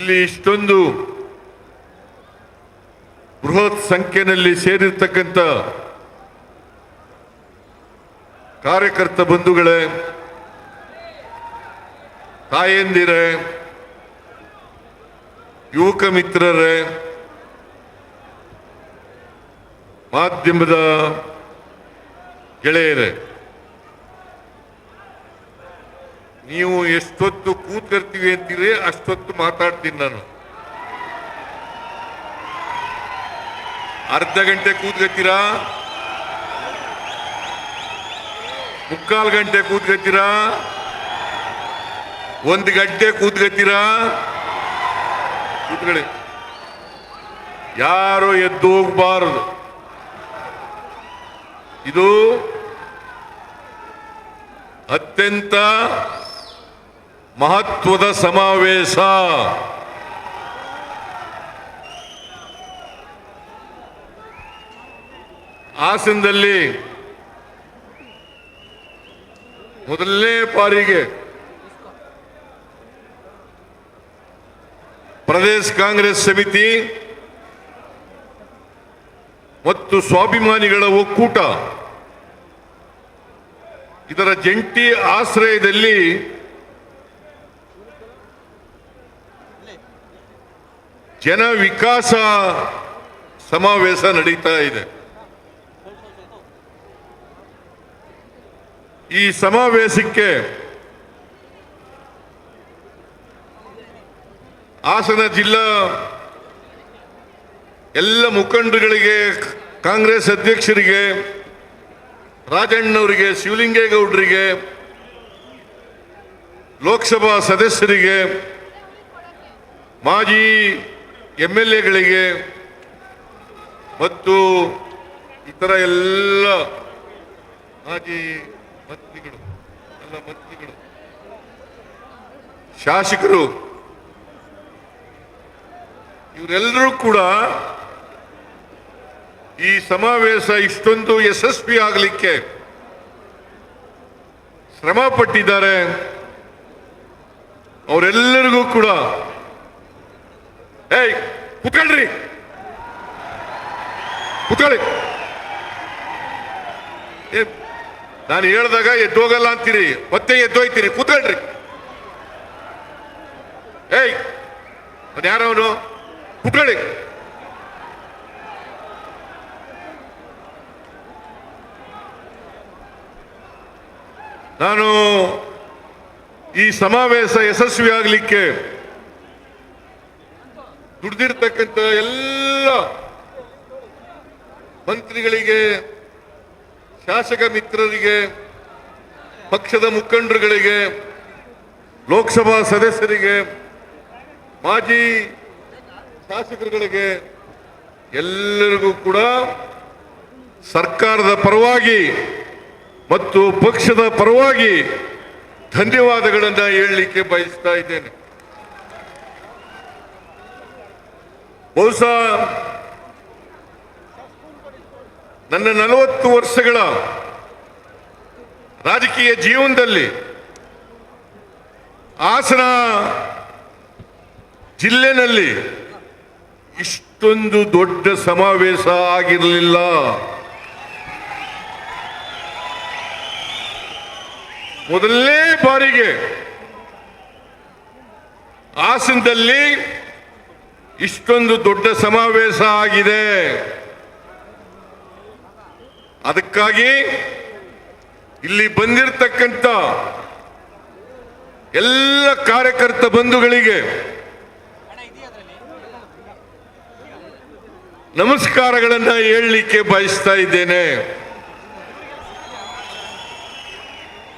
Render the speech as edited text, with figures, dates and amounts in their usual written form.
ಇಲ್ಲಿ ಇಷ್ಟೊಂದು ಬೃಹತ್ ಸಂಖ್ಯೆಯಲ್ಲಿ ಸೇರಿರ್ತಕ್ಕಂಥ ಕಾರ್ಯಕರ್ತ ಬಂಧುಗಳೇ, ತಾಯಂದಿರೇ, ಯುವಕ ಮಿತ್ರರೇ, ಮಾಧ್ಯಮದ ಗೆಳೆಯರೇ, ನೀವು ಎಷ್ಟೊತ್ತು ಕೂತ್ಕರ್ತೀವಿ ಅಂತೀರಿ ಅಷ್ಟೊತ್ತು ಮಾತಾಡ್ತೀನಿ ನಾನು. ಅರ್ಧ ಗಂಟೆ ಕೂತ್ಕತ್ತೀರಾ, ಮುಕ್ಕಾಲು ಗಂಟೆ ಕೂತ್ಕತ್ತೀರಾ, 1 ಗಂಟೆ ಕೂತ್ಕತ್ತೀರಾ? ಕೂತ್ಕೊಳ್ಳಿ. ಯಾರು ಎದ್ದು ಹೋಗಬಾರದು. ಇದು ಅತ್ಯಂತ ಮಹತ್ವದ ಸಮಾವೇಶ. ಹಾಸನದಲ್ಲಿ ಮೊದಲನೇ ಬಾರಿಗೆ ಪ್ರದೇಶ ಕಾಂಗ್ರೆಸ್ ಸಮಿತಿ ಮತ್ತು ಸ್ವಾಭಿಮಾನಿಗಳ ಒಕ್ಕೂಟ ಇದರ ಜಂಟಿ ಆಶ್ರಯದಲ್ಲಿ ಜನ ವಿಕಾಸ ಸಮಾವೇಶ ನಡೀತಾ ಇದೆ. ಈ ಸಮಾವೇಶಕ್ಕೆ ಹಾಸನ ಜಿಲ್ಲಾ ಎಲ್ಲ ಮುಖಂಡರುಗಳಿಗೆ, ಕಾಂಗ್ರೆಸ್ ಅಧ್ಯಕ್ಷರಿಗೆ, ರಾಜಣ್ಣವರಿಗೆ, ಶಿವಲಿಂಗೇಗೌಡರಿಗೆ, ಲೋಕಸಭಾ ಸದಸ್ಯರಿಗೆ, ಮಾಜಿ MLAಗಳಿಗೆ ಮತ್ತು ಇತರ ಎಲ್ಲ ಮಾಜಿ ಮಂತ್ರಿಗಳು, ಶಾಸಕರು, ಇವರೆಲ್ಲರೂ ಕೂಡ ಈ ಸಮಾವೇಶ ಇಷ್ಟೊಂದು ಯಶಸ್ವಿ ಆಗಲಿಕ್ಕೆ ಶ್ರಮ ಪಟ್ಟಿದ್ದಾರೆ. ಅವರೆಲ್ಲರಿಗೂ ಕೂಡ ಕೂತ್ಕೊಳ್ರಿ, ಕೂತ್ಕೊಳ್ಳಿ. ನಾನು ಹೇಳಿದಾಗ ಎದ್ದೋಗಲ್ಲ ಅಂತೀರಿ, ಮತ್ತೆ ಎದ್ದೋಯ್ತೀರಿ. ಕೂತ್ಕೊಳ್ರಿ. ಯಾರವನು? ಕೂತ್ಕೊಳ್ಳಿ. ನಾನು ಈ ಸಮಾವೇಶ ಯಶಸ್ವಿಯಾಗಲಿಕ್ಕೆ ದುಡಿದಿರ್ತಕ್ಕಂಥ ಎಲ್ಲ ಮಂತ್ರಿಗಳಿಗೆ, ಶಾಸಕ ಮಿತ್ರರಿಗೆ, ಪಕ್ಷದ ಮುಖಂಡರುಗಳಿಗೆ, ಲೋಕಸಭಾ ಸದಸ್ಯರಿಗೆ, ಮಾಜಿ ಶಾಸಕರುಗಳಿಗೆ ಎಲ್ಲರಿಗೂ ಕೂಡ ಸರ್ಕಾರದ ಪರವಾಗಿ ಮತ್ತು ಪಕ್ಷದ ಪರವಾಗಿ ಧನ್ಯವಾದಗಳನ್ನು ಹೇಳಲಿಕ್ಕೆ ಬಯಸ್ತಾ ಇದ್ದೇನೆ. ಬಹುಶಃ ನನ್ನ 40 ವರ್ಷಗಳ ರಾಜಕೀಯ ಜೀವನದಲ್ಲಿ ಹಾಸನ ಜಿಲ್ಲೆನಲ್ಲಿ ಇಷ್ಟೊಂದು ದೊಡ್ಡ ಸಮಾವೇಶ ಆಗಿರಲಿಲ್ಲ. ಮೊದಲನೇ ಬಾರಿಗೆ ಹಾಸನದಲ್ಲಿ ಇಷ್ಟೊಂದು ದೊಡ್ಡ ಸಮಾವೇಶ ಆಗಿದೆ. ಅದಕ್ಕಾಗಿ ಇಲ್ಲಿ ಬಂದಿರತಕ್ಕಂಥ ಎಲ್ಲ ಕಾರ್ಯಕರ್ತ ಬಂಧುಗಳಿಗೆ ನಮಸ್ಕಾರಗಳನ್ನು ಹೇಳಲಿಕ್ಕೆ ಬಯಸ್ತಾ ಇದ್ದೇನೆ.